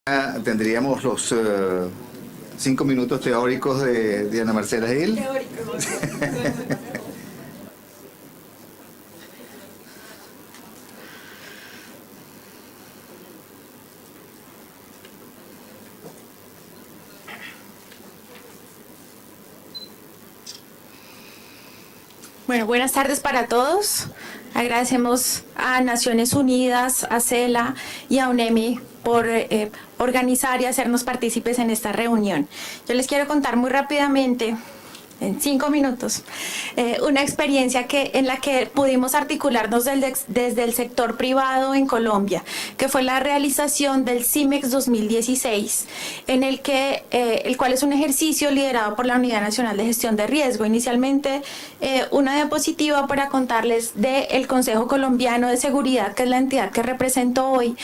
Tendríamos los 5 minutos teóricos de Diana Marcela Gil. Teóricos. Bueno, buenas tardes para todos. Agradecemos a Naciones Unidas, a CELA y a UNEMI por organizar y hacernos partícipes en esta reunión. Yo les quiero contar muy rápidamente, en 5 minutos, una experiencia en la que pudimos articularnos desde el sector privado en Colombia, que fue la realización del CIMEX 2016, el cual es un ejercicio liderado por la Unidad Nacional de Gestión de Riesgo. Inicialmente, una diapositiva para contarles del Consejo Colombiano de Seguridad, que es la entidad que represento hoy,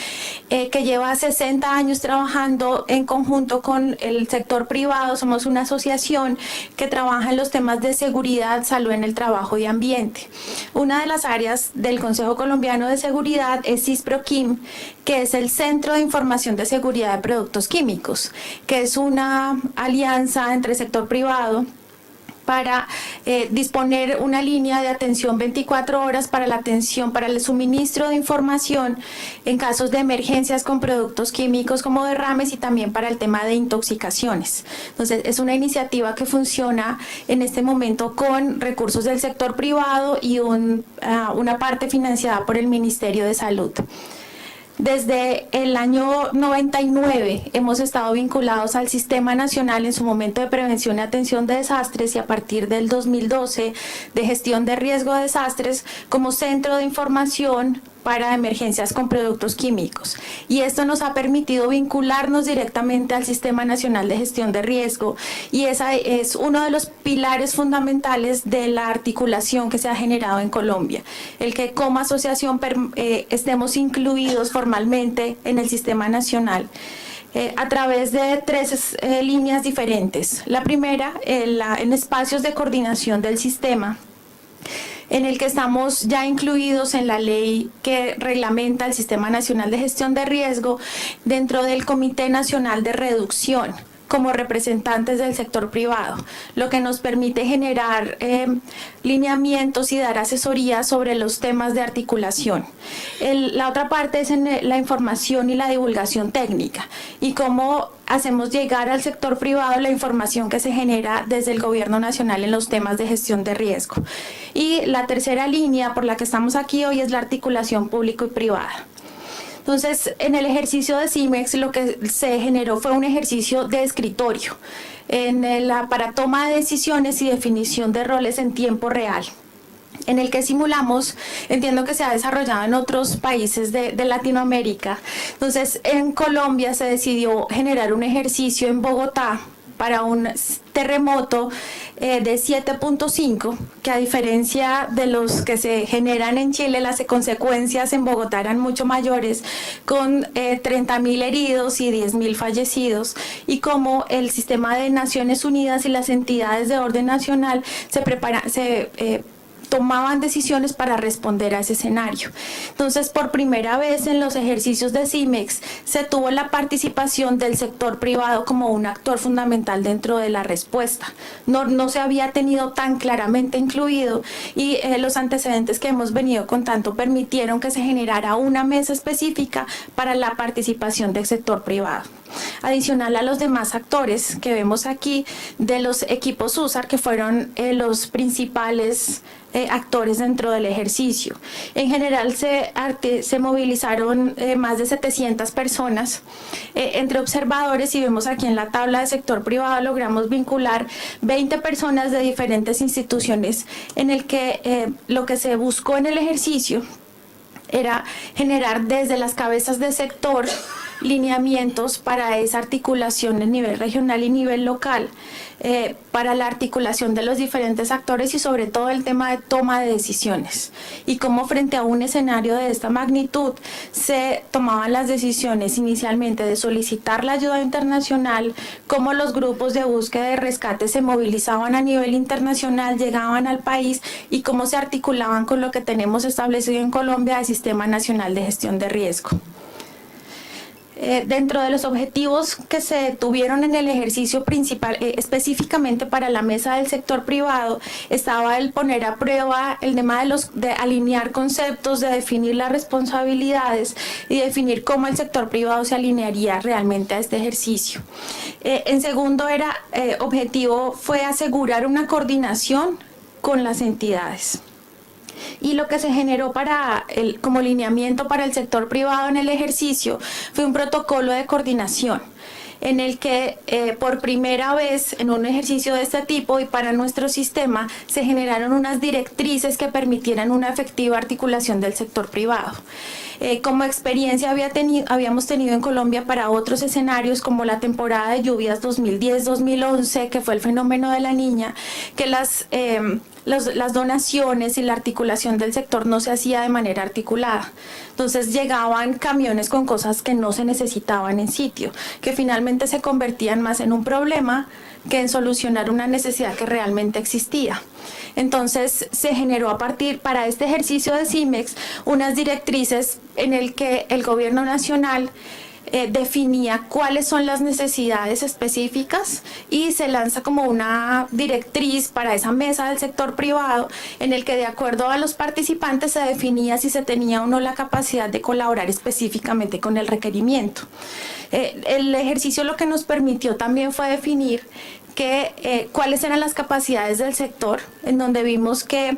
que lleva 60 años trabajando en conjunto con el sector privado. Somos una asociación que trabaja en los temas de seguridad, salud en el trabajo y ambiente. Una de las áreas del Consejo Colombiano de Seguridad es CISPROQUIM, que es el Centro de Información de Seguridad de Productos Químicos, que es una alianza entre el sector privado para disponer una línea de atención 24 horas para el suministro de información en casos de emergencias con productos químicos como derrames y también para el tema de intoxicaciones. Entonces, es una iniciativa que funciona en este momento con recursos del sector privado y una parte financiada por el Ministerio de Salud. Desde el año 99 hemos estado vinculados al Sistema Nacional en su momento de Prevención y Atención de Desastres y a partir del 2012 de Gestión de Riesgo de Desastres como centro de información para emergencias con productos químicos. Y esto nos ha permitido vincularnos directamente al Sistema Nacional de Gestión de Riesgo, y esa es uno de los pilares fundamentales de la articulación que se ha generado en Colombia, el que como asociación estemos incluidos formalmente en el Sistema Nacional. A través de 3 líneas diferentes. La primera, en espacios de coordinación del sistema, en el que estamos ya incluidos en la ley que reglamenta el Sistema Nacional de Gestión de Riesgo dentro del Comité Nacional de Reducción como representantes del sector privado, lo que nos permite generar lineamientos y dar asesoría sobre los temas de articulación. La otra parte es en la información y la divulgación técnica y cómo hacemos llegar al sector privado la información que se genera desde el Gobierno Nacional en los temas de gestión de riesgo. Y la tercera línea por la que estamos aquí hoy es la articulación público y privada. Entonces, en el ejercicio de CIMEX lo que se generó fue un ejercicio de escritorio para toma de decisiones y definición de roles en tiempo real, en el que simulamos, entiendo que se ha desarrollado en otros países de Latinoamérica. Entonces, en Colombia se decidió generar un ejercicio en Bogotá para un terremoto de 7.5, que a diferencia de los que se generan en Chile, las consecuencias en Bogotá eran mucho mayores, con 30.000 heridos y 10.000 fallecidos, y como el sistema de Naciones Unidas y las entidades de orden nacional tomaban decisiones para responder a ese escenario. Entonces, por primera vez en los ejercicios de CIMEX se tuvo la participación del sector privado como un actor fundamental dentro de la respuesta. No se había tenido tan claramente incluido, y los antecedentes que hemos venido contando permitieron que se generara una mesa específica para la participación del sector privado. Adicional a los demás actores que vemos aquí de los equipos USAR, que fueron los principales actores dentro del ejercicio. En general se movilizaron más de 700 personas entre observadores, y vemos aquí en la tabla de sector privado logramos vincular 20 personas de diferentes instituciones, en el que lo que se buscó en el ejercicio era generar desde las cabezas de sector lineamientos para esa articulación en nivel regional y nivel local, para la articulación de los diferentes actores y sobre todo el tema de toma de decisiones, y cómo frente a un escenario de esta magnitud se tomaban las decisiones inicialmente de solicitar la ayuda internacional, cómo los grupos de búsqueda y rescate se movilizaban a nivel internacional, llegaban al país, y cómo se articulaban con lo que tenemos establecido en Colombia, el Sistema Nacional de Gestión de Riesgo. dentro de los objetivos que se tuvieron en el ejercicio principal, específicamente para la mesa del sector privado, estaba el poner a prueba el tema de alinear conceptos, de definir las responsabilidades y definir cómo el sector privado se alinearía realmente a este ejercicio. En segundo objetivo fue asegurar una coordinación con las entidades. Y lo que se generó como lineamiento para el sector privado en el ejercicio fue un protocolo de coordinación en el que por primera vez en un ejercicio de este tipo y para nuestro sistema se generaron unas directrices que permitieran una efectiva articulación del sector privado. Como experiencia habíamos tenido en Colombia para otros escenarios como la temporada de lluvias 2010-2011, que fue el fenómeno de la Niña, que las donaciones y la articulación del sector no se hacía de manera articulada. Entonces llegaban camiones con cosas que no se necesitaban en sitio, que finalmente se convertían más en un problema que en solucionar una necesidad que realmente existía. Entonces se generó para este ejercicio de CIMEX unas directrices en el que el gobierno nacional definía cuáles son las necesidades específicas y se lanza como una directriz para esa mesa del sector privado en el que de acuerdo a los participantes se definía si se tenía o no la capacidad de colaborar específicamente con el requerimiento. El ejercicio lo que nos permitió también fue definir cuáles eran las capacidades del sector, en donde vimos que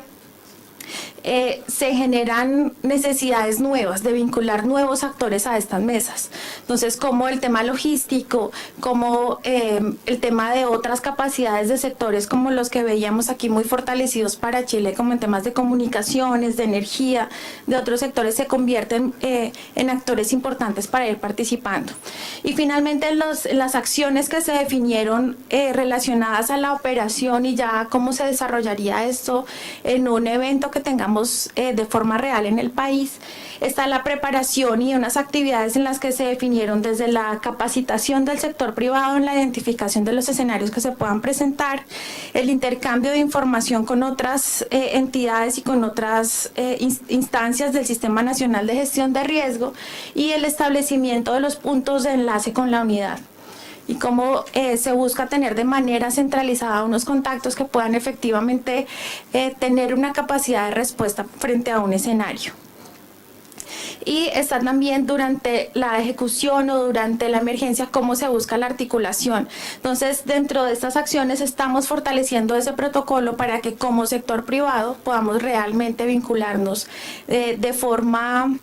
se generan necesidades nuevas de vincular nuevos actores a estas mesas. Entonces, como el tema logístico, como el tema de otras capacidades de sectores como los que veíamos aquí muy fortalecidos para Chile, como en temas de comunicaciones, de energía, de otros sectores, se convierten en actores importantes para ir participando. Y finalmente las acciones que se definieron relacionadas a la operación y ya cómo se desarrollaría esto en un evento que tengamos de forma real en el país, está la preparación y unas actividades en las que se definieron desde la capacitación del sector privado en la identificación de los escenarios que se puedan presentar, el intercambio de información con otras entidades y con otras instancias del Sistema Nacional de Gestión de Riesgo y el establecimiento de los puntos de enlace con la unidad. Y cómo se busca tener de manera centralizada unos contactos que puedan efectivamente tener una capacidad de respuesta frente a un escenario. Y está también durante la ejecución o durante la emergencia cómo se busca la articulación. Entonces, dentro de estas acciones estamos fortaleciendo ese protocolo para que como sector privado podamos realmente vincularnos de forma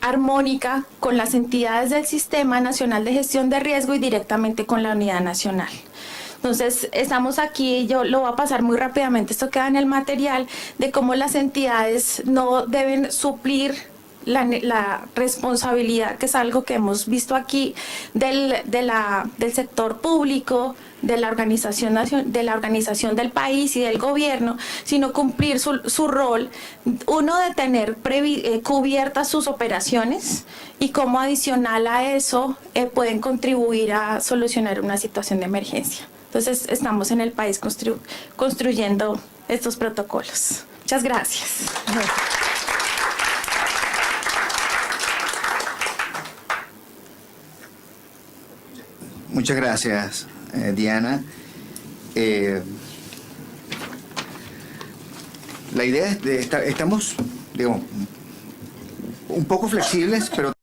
armónica con las entidades del Sistema Nacional de Gestión de Riesgo y directamente con la unidad nacional. Entonces, estamos aquí, yo lo voy a pasar muy rápidamente, esto queda en el material, de cómo las entidades no deben suplir la responsabilidad, que es algo que hemos visto aquí, del sector público, de la organización del país y del gobierno, sino cumplir su rol, uno de tener cubiertas sus operaciones y cómo adicional a eso pueden contribuir a solucionar una situación de emergencia. Entonces estamos en el país construyendo estos protocolos. Muchas gracias. Muchas gracias, Diana. La idea es estamos, digamos, un poco flexibles, pero